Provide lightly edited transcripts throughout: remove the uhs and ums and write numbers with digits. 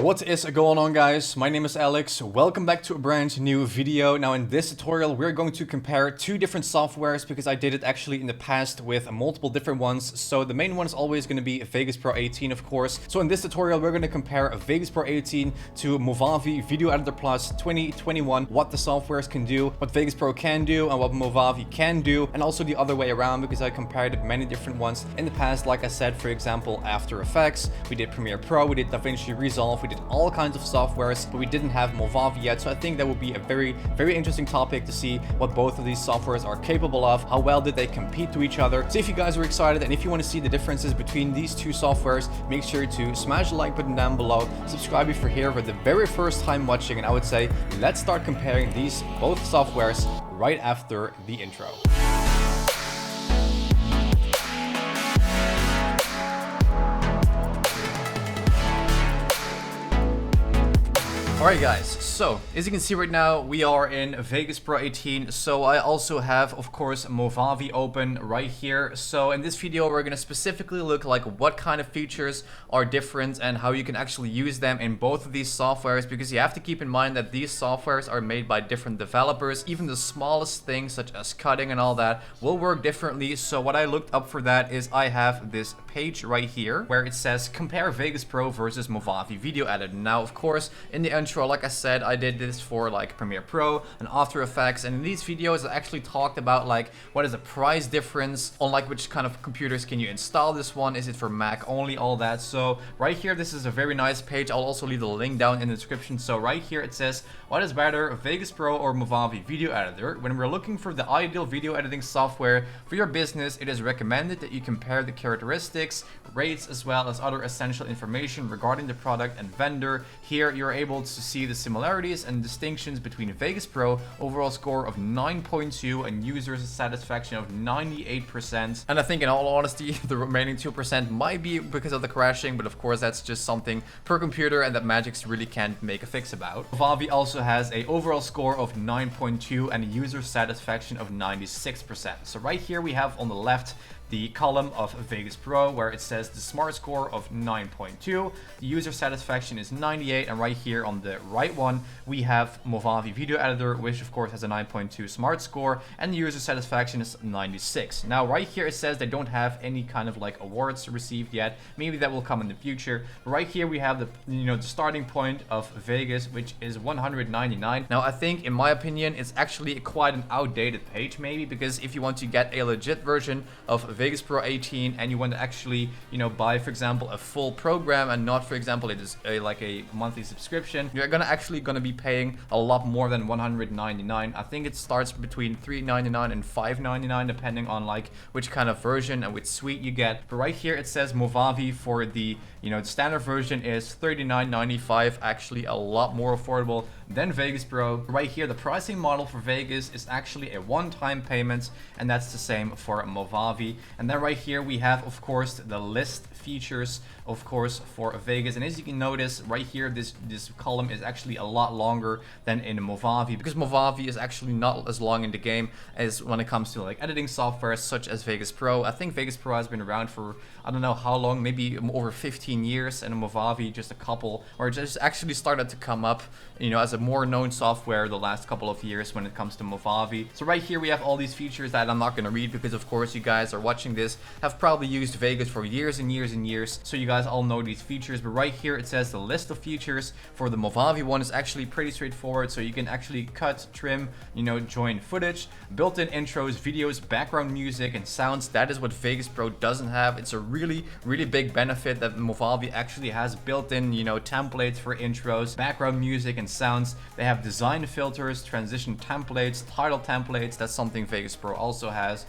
What is going on, guys? My name is Alex. Welcome back to a brand new video. Now in this tutorial we're going to compare two different softwares because I did it actually in the past with multiple different ones. So the main one is always going to be Vegas Pro 18, of course. So in this tutorial we're going to compare Vegas Pro 18 to Movavi Video Editor Plus 2021, what the softwares can do, what Vegas Pro can do, and what Movavi can do, and also the other way around because I compared many different ones in the past. Like I said, for example, After Effects, we did Premiere Pro, we did DaVinci Resolve, we did all kinds of softwares, but we didn't have Movavi yet. So I think that would be a very interesting topic to see what both of these softwares are capable of, how well did they compete to each other. So if you guys are excited and if you want to see the differences between these two softwares, make sure to smash the like button down below, subscribe if you're here for the very first time watching, and I would say let's start comparing these both softwares right after the intro. Alright guys, so as you can see right now we are in Vegas Pro 18, so I also have of course Movavi open right here. So in this video we're going to specifically look like what kind of features are different and how you can actually use them in both of these softwares, because you have to keep in mind that these softwares are made by different developers. Even the smallest things such as cutting and all that will work differently. So what I looked up for that is I have this page right here where it says compare Vegas Pro versus Movavi Video Editor. Now of course in the intro, like I said, I did this for like Premiere Pro and After Effects, and in these videos I actually talked about like what is the price difference on like which kind of computers can you install this one, is it for Mac only, all that. So right here this is a very nice page. I'll also leave the link down in the description. So right here it says what is better, Vegas Pro or Movavi Video Editor? When we're looking for the ideal video editing software for your business, it is recommended that you compare the characteristics, rates, as well as other essential information regarding the product and vendor. Here you're able to see the similarities and distinctions between Vegas Pro, overall score of 9.2 and user satisfaction of 98%. And I think in all honesty the remaining 2% might be because of the crashing, but of course that's just something per computer and that Magix really can't make a fix about. Movavi also has a overall score of 9.2 and a user satisfaction of 96%. So right here we have on the left the column of Vegas Pro where it says the smart score of 9.2, the user satisfaction is 98, and right here on the right one we have Movavi Video Editor, which of course has a 9.2 smart score and the user satisfaction is 96. Now right here it says they don't have any kind of like awards received yet. Maybe that will come in the future. But right here we have the the starting point of Vegas, which is 199. Now I think in my opinion it's actually quite an outdated page, maybe, because if you want to get a legit version of Vegas Pro 18 and you want to actually buy, for example, a full program and not, for example, it is like a monthly subscription, you're actually gonna be paying a lot more than 199. I think it starts between 399 and 599 depending on like which kind of version and which suite you get. But right here it says Movavi for the the standard version is $39.95, actually a lot more affordable than Vegas Pro. Right here the pricing model for Vegas is actually a one-time payment, and that's the same for Movavi. And then right here we have of course the list features of course for Vegas, and as you can notice right here this column is actually a lot longer than in Movavi, because Movavi is actually not as long in the game as when it comes to like editing software such as Vegas Pro. I think Vegas Pro has been around for I don't know how long, maybe over 15 years, and Movavi just a couple, or just actually started to come up as a more known software the last couple of years when it comes to Movavi. So right here we have all these features that I'm not going to read because of course you guys are watching this have probably used Vegas for years and years and years, so you guys all know these features. But right here it says the list of features for the Movavi one is actually pretty straightforward. So you can actually cut, trim, join footage, built-in intros, videos, background music and sounds. That is what Vegas Pro doesn't have. It's a really big benefit that Movavi actually has built-in templates for intros, background music and sounds. They have design filters, transition templates, title templates. That's something Vegas Pro also has,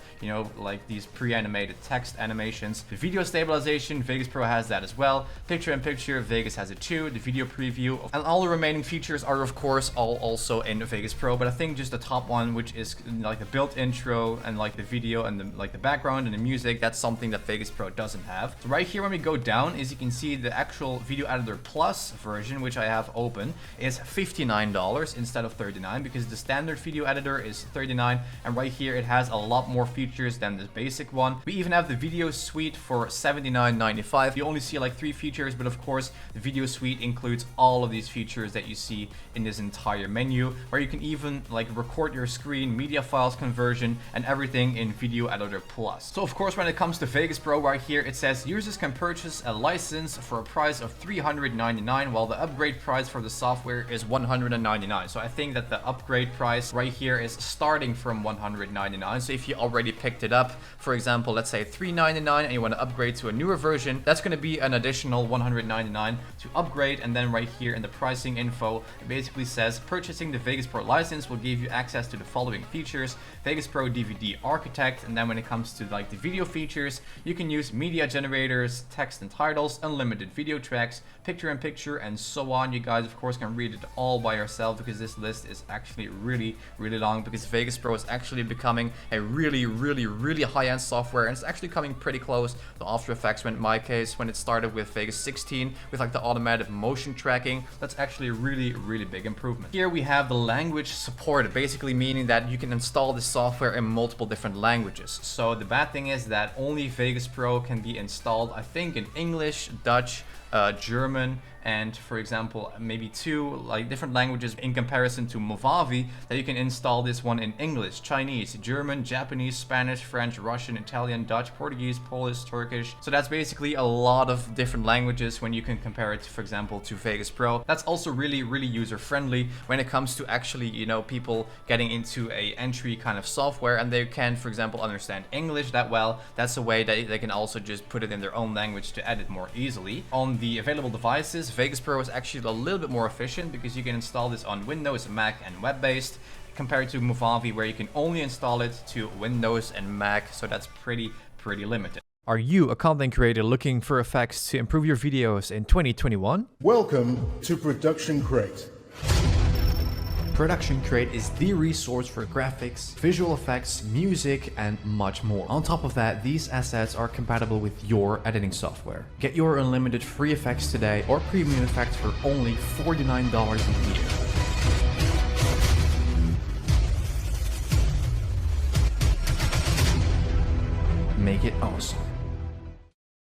like these pre-animated text animations. The video stabilization, Vegas Pro has that as well. Picture-in-picture, Vegas has it too. The video preview, and all the remaining features are of course all also in Vegas Pro. But I think just the top one, which is like the built intro and like the video and the background and the music, that's something that Vegas Pro doesn't have. So right here when we go down, as you can see, the actual Video Editor Plus version, which I have open, is $59 instead of $39, because the standard video editor is $39, and right here it has a lot more features than the basic one. We even have the video suite for $79.95. You only see like 3 features, but of course the video suite includes all of these features that you see in this entire menu, where you can even like record your screen, media files conversion, and everything in Video Editor Plus. So of course, when it comes to Vegas Pro right here, it says users can purchase a license for a price of $399, while the upgrade price for the software is $199. So I think that the upgrade price right here is starting from $199. So if you already picked it up, for example, let's say $399 and you want to upgrade to a newer version, that's going to be an additional $199 to upgrade. And then right here in the pricing info, it basically says purchasing the Vegas Pro license will give you access to the following features: Vegas Pro DVD Architect, and then when it comes to like the video features, you can use media generators, text and titles, unlimited video tracks, picture-in-picture, and so on. You guys of course can read it all by yourself, because this list is actually really long, because Vegas Pro is actually becoming a really high-end software, and it's actually coming pretty close to After Effects. In my case, when it started with Vegas 16 with like the automatic motion tracking, that's actually a really big improvement. Here we have the language support, basically meaning that you can install this software in multiple different languages. So the bad thing is that only Vegas Pro can be installed, I think, in English, Dutch, German, and for example maybe 2 like different languages, in comparison to Movavi, that you can install this one in English, Chinese, German, Japanese, Spanish, French, Russian, Italian, Dutch, Portuguese, Polish, Turkish. So that's basically a lot of different languages when you can compare it, for example, to Vegas Pro. That's also really user friendly when it comes to actually, you know, people getting into a entry kind of software and they can, for example, understand English that well. That's a way that they can also just put it in their own language to edit more easily. On the available devices, Vegas Pro is actually a little bit more efficient, because you can install this on Windows, Mac, and web-based, compared to Movavi, where you can only install it to Windows and Mac. So that's pretty limited. Are you a content creator looking for effects to improve your videos in 2021? Welcome to Production Crate. Production Crate is the resource for graphics, visual effects, music, and much more. On top of that, these assets are compatible with your editing software. Get your unlimited free effects today, or premium effects for only $49 a year. Make it awesome.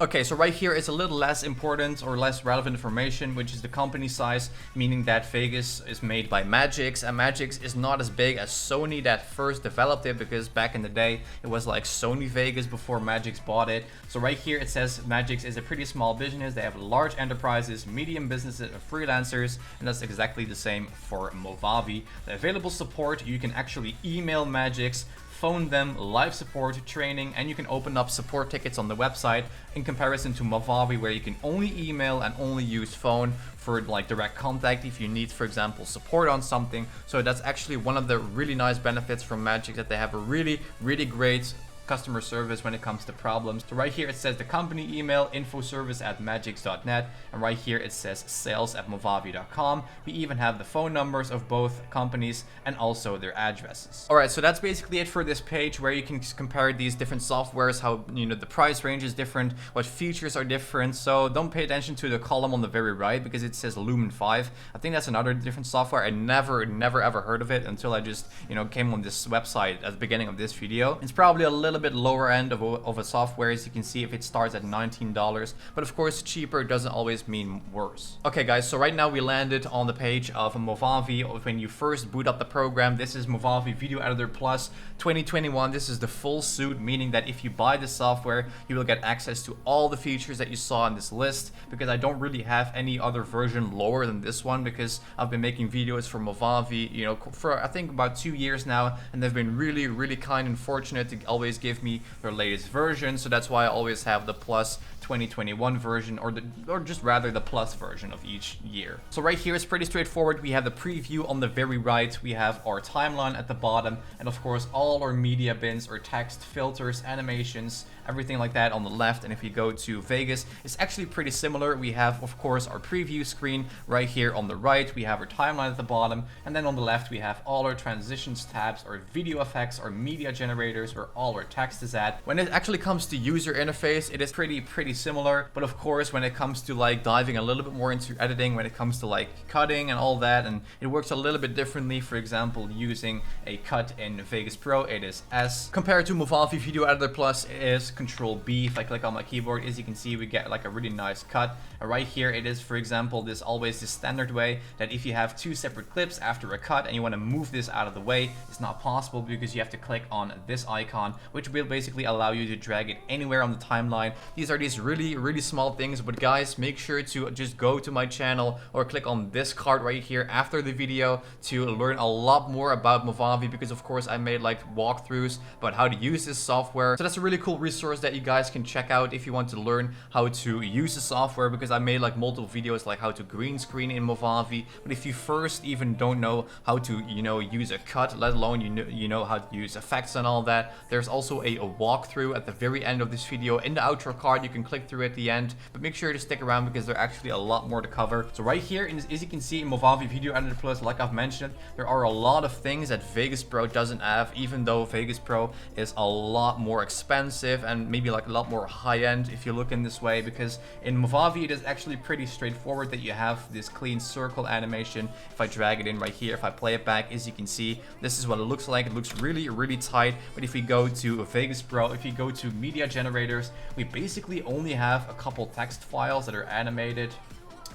Okay, so right here it's a little less important or less relevant information, which is the company size, meaning that Vegas is made by Magix, and Magix is not as big as Sony that first developed it, because back in the day it was like Sony Vegas before Magix bought it. So right here it says Magix is a pretty small business. They have large enterprises, medium businesses, and freelancers, and that's exactly the same for Movavi. The available support, you can actually email Magix, phone them, live support, training, and you can open up support tickets on the website, in comparison to Movavi, where you can only email and only use phone for like direct contact if you need, for example, support on something. So that's actually one of the really nice benefits from Magix, that they have a really great customer service when it comes to problems. So right here it says the company email, infoservice@magix.net, and right here it says sales@movavi.com. We even have the phone numbers of both companies and also their addresses. Alright, so that's basically it for this page, where you can compare these different softwares, how, you know, the price range is different, what features are different. So don't pay attention to the column on the very right, because it says Lumen 5. I think that's another different software. I never ever heard of it until I just, you know, came on this website at the beginning of this video. It's probably a little bit lower end of a software, as you can see, if it starts at $19, but of course cheaper doesn't always mean worse. Okay guys, so right now we landed on the page of Movavi. When you first boot up the program, this is Movavi Video Editor Plus 2021. This is the full suite, meaning that if you buy the software, you will get access to all the features that you saw in this list, because I don't really have any other version lower than this one, because I've been making videos for Movavi, you know, for I think about 2 years now, and they've been really kind and fortunate to always give me their latest version. So that's why I always have the Plus 2021 version, or just rather the Plus version of each year. So right here it's pretty straightforward. We have the preview on the very right, we have our timeline at the bottom, and of course all our media bins or text, filters, animations, everything like that on the left. And if you go to Vegas, it's actually pretty similar. We have, of course, our preview screen right here on the right, we have our timeline at the bottom, and then on the left we have all our transitions tabs, our video effects, our media generators, where all our text is at. When it actually comes to user interface, it is pretty similar, but of course when it comes to like diving a little bit more into editing, when it comes to like cutting and all that, and it works a little bit differently. For example, using a cut in Vegas Pro, it is S, compared to Movavi Video Editor Plus, it is Control B. If I click on my keyboard, as you can see, we get like a really nice cut. And right here it is, for example, this always the standard way that if you have two separate clips after a cut and you want to move this out of the way, it's not possible because you have to click on this icon, which will basically allow you to drag it anywhere on the timeline. These are these really small things, but guys, make sure to just go to my channel or click on this card right here after the video to learn a lot more about Movavi, because of course I made like walkthroughs about how to use this software. So that's a really cool resource that you guys can check out if you want to learn how to use the software, because I made like multiple videos like how to green screen in Movavi. But if you first even don't know how to, you know, use a cut, let alone you know how to use effects and all that, there's also a walkthrough at the very end of this video in the outro card. You can click through at the end, but make sure to stick around because there's actually a lot more to cover. So right here, as you can see in Movavi Video Editor Plus, like I've mentioned, there are a lot of things that Vegas Pro doesn't have, even though Vegas Pro is a lot more expensive and maybe like a lot more high-end if you look in this way, because in Movavi it is actually pretty straightforward that you have this clean circle animation. If I drag it in right here, if I play it back, as you can see, this is what it looks like. It looks really tight. But if we go to Vegas Pro, if you go to media generators, we basically only have a couple text files that are animated.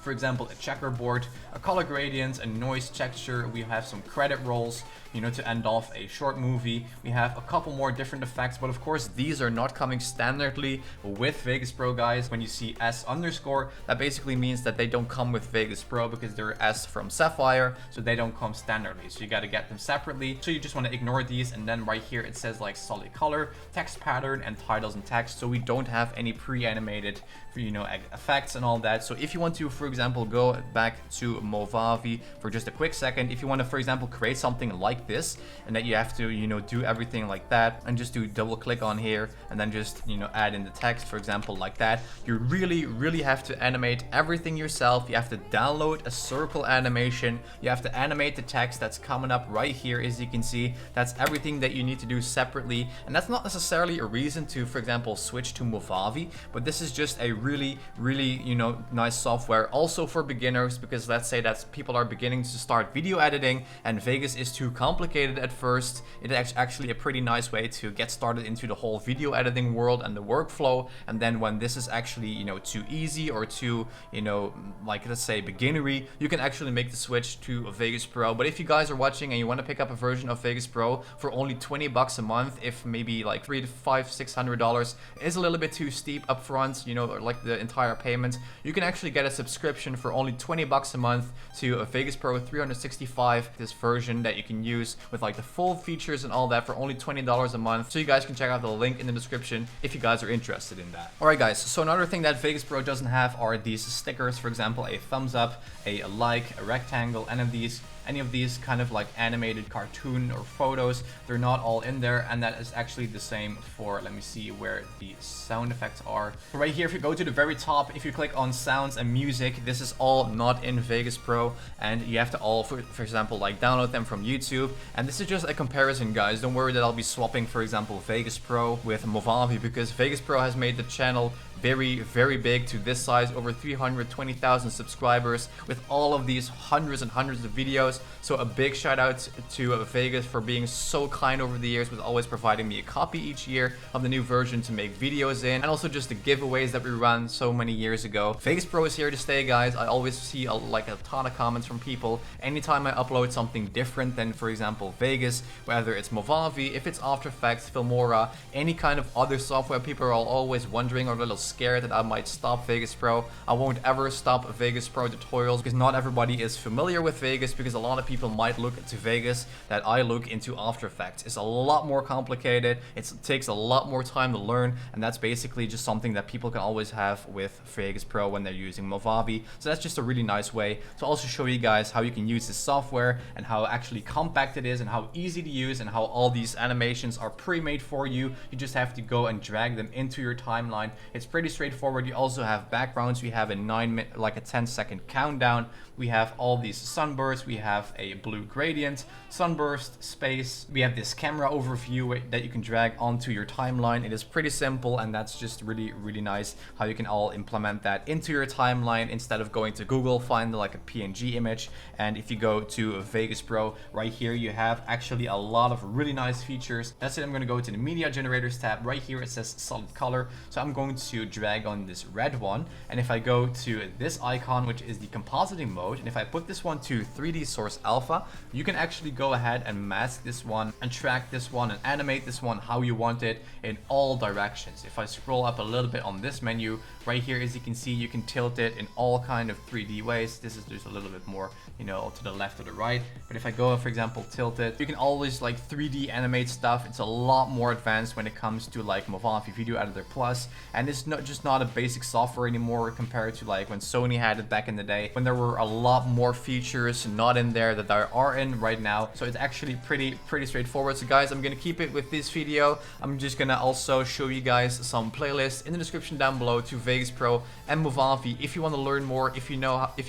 For example, a checkerboard, a color gradient, a noise texture. We have some credit rolls, you know, to end off a short movie. We have a couple more different effects, but of course these are not coming standardly with Vegas Pro, guys. When you see S underscore, that basically means that they don't come with Vegas Pro because they're S from Sapphire, so they don't come standardly. So you got to get them separately. So you just want to ignore these, and then right here it says like solid color, text pattern, and titles and text. So we don't have any pre-animated, you know, effects and all that. So if you want to, for example, go back to Movavi for just a quick second, if you want to, for example, create something like this, and that you have to, you know, do everything like that, and just do double click on here and then just, you know, add in the text, for example, like that. You really have to animate everything yourself. You have to download a circle animation. You have to animate the text that's coming up right here, as you can see. That's everything that you need to do separately, and that's not necessarily a reason to, for example, switch to Movavi, but this is just a really, you know, nice software also for beginners, because let's say that people are beginning to start video editing and Vegas is too complicated at first. It is actually a pretty nice way to get started into the whole video editing world and the workflow. And then when this is actually, you know, too easy or too, you know, like let's say beginnery, you can actually make the switch to Vegas Pro. But if you guys are watching and you want to pick up a version of Vegas Pro for only 20 bucks a month, if maybe like $300 to $600 is a little bit too steep up front, you know, or like the entire payment, you can actually get a subscription for only 20 bucks a month to a Vegas Pro 365, this version that you can use with like the full features and all that for only $20 a month. So you guys can check out the link in the description if you guys are interested in that. Alright guys, so another thing that Vegas Pro doesn't have are these stickers. For example, a thumbs up, a like, a rectangle, any of these kind of like animated cartoon or photos, they're not all in there. And that is actually the same for, let me see where the sound effects are. So right here, if you go to the very top, if you click on sounds and music, this is all not in Vegas Pro, and you have to all, for example, like download them from YouTube. And this is just a comparison, guys. Don't worry that I'll be swapping, for example, Vegas Pro with Movavi, because Vegas Pro has made the channel very big to this size, over 320,000 subscribers with all of these hundreds and hundreds of videos. So a big shout out to Vegas for being so kind over the years with always providing me a copy each year of the new version to make videos in, and also just the giveaways that we ran so many years ago. Vegas Pro is here to stay, guys. I always see like a ton of comments from people anytime I upload something different than, for example, Vegas, whether it's Movavi, if it's After Effects, Filmora, any kind of other software. People are always wondering or a little scared that I might stop Vegas Pro. I won't ever stop Vegas Pro tutorials, because not everybody is familiar with Vegas, because a lot of people might look into Vegas that I look into After Effects. It's a lot more complicated, it takes a lot more time to learn, and that's basically just something that people can always have with Vegas Pro when they're using Movavi. So that's just a really nice way to also show you guys how you can use this software and how actually compact it is and how easy to use, and how all these animations are pre-made for you. You just have to go and drag them into your timeline. It's pretty straightforward. You also have backgrounds. We have a 10-second countdown. We have all these sunbursts. We have a blue gradient, sunburst, space. We have this camera overview that you can drag onto your timeline. It is pretty simple, and that's just really, really nice how you can all implement that into your timeline instead of going to Google, find like a PNG image. And if you go to Vegas Pro, right here you have actually a lot of really nice features. That's it. I'm going to go to the media generators tab. Right here it says solid color, so I'm going to drag on this red one, and if I go to this icon, which is the compositing mode, and if I put this one to 3D source alpha, you can actually go ahead and mask this one and track this one and animate this one how you want it in all directions. If I scroll up a little bit on this menu right here, as you can see, you can tilt it in all kind of 3D ways. This is just a little bit more, you know, to the left or the right, but if I go, for example, tilt it, you can always like 3D animate stuff. It's a lot more advanced when it comes to like Movavi Video Editor Plus, and it's not a basic software anymore compared to like when Sony had it back in the day, when there were a lot more features not in there that there are in right now. So it's actually pretty straightforward. So guys, I'm gonna keep it with this video. I'm just gonna also show you guys some playlists in the description down below to Vegas Pro and Movavi if you want to learn more, if you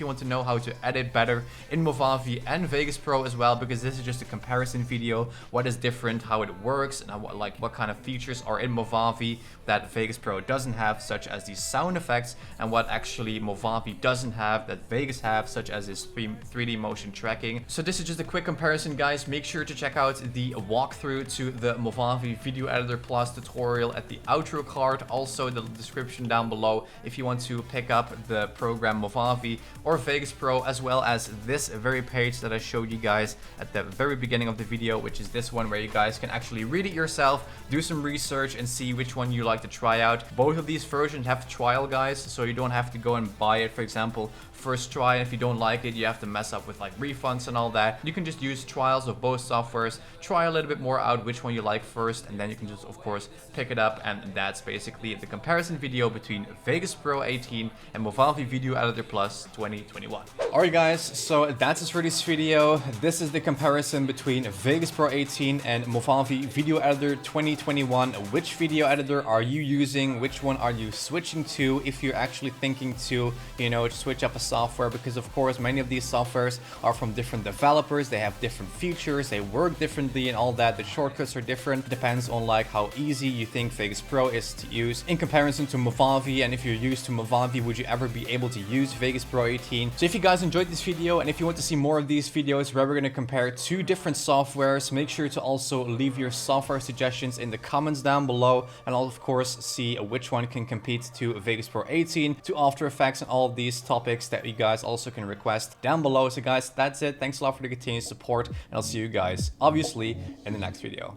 want to know how to edit better in Movavi and Vegas Pro as well, because this is just a comparison video, what is different, how it works, and what kind of features are in Movavi that Vegas Pro doesn't have, such as these sound effects, and what actually Movavi doesn't have that Vegas have, such as this 3D motion tracking. So this is just a quick comparison, guys. Make sure to check out the walkthrough to the Movavi Video Editor Plus tutorial at the outro card, also the description down below if you want to pick up the program Movavi or Vegas Pro, as well as this very page that I showed you guys at the very beginning of the video, which is this one where you guys can actually read it yourself, do some research, and see which one you like to try out. Both of these versions have trial, guys, so you don't have to go and buy it, for example, first try. If you don't like it, you have to mess up with like refunds and all that. You can just use trials of both softwares, try a little bit more out which one you like first, and then you can just, of course, pick it up. And that's basically the comparison video between Vegas Pro 18 and Movavi Video Editor Plus 2021. Alright guys, so that's it for this video. This is the comparison between Vegas Pro 18 and Movavi Video Editor 2021. Which video editor are you using? Which one are you switching to if you're actually thinking to, you know, switch up a software? Because of course many of these softwares are from different developers, they have different features, they work differently and all that. The shortcuts are different. It depends on like how easy you think Vegas Pro is to use in comparison to Movavi, and if you're used to Movavi, would you ever be able to use Vegas Pro 18? So if you guys enjoyed this video, and if you want to see more of these videos where we're going to compare two different softwares, make sure to also leave your software suggestions in the comments down below, and I'll of course see which one can compete to Vegas Pro 18, to After Effects, and all of these topics that you guys also can request down below. So guys, that's it. Thanks a lot for the continued support, and I'll see you guys obviously in the next video.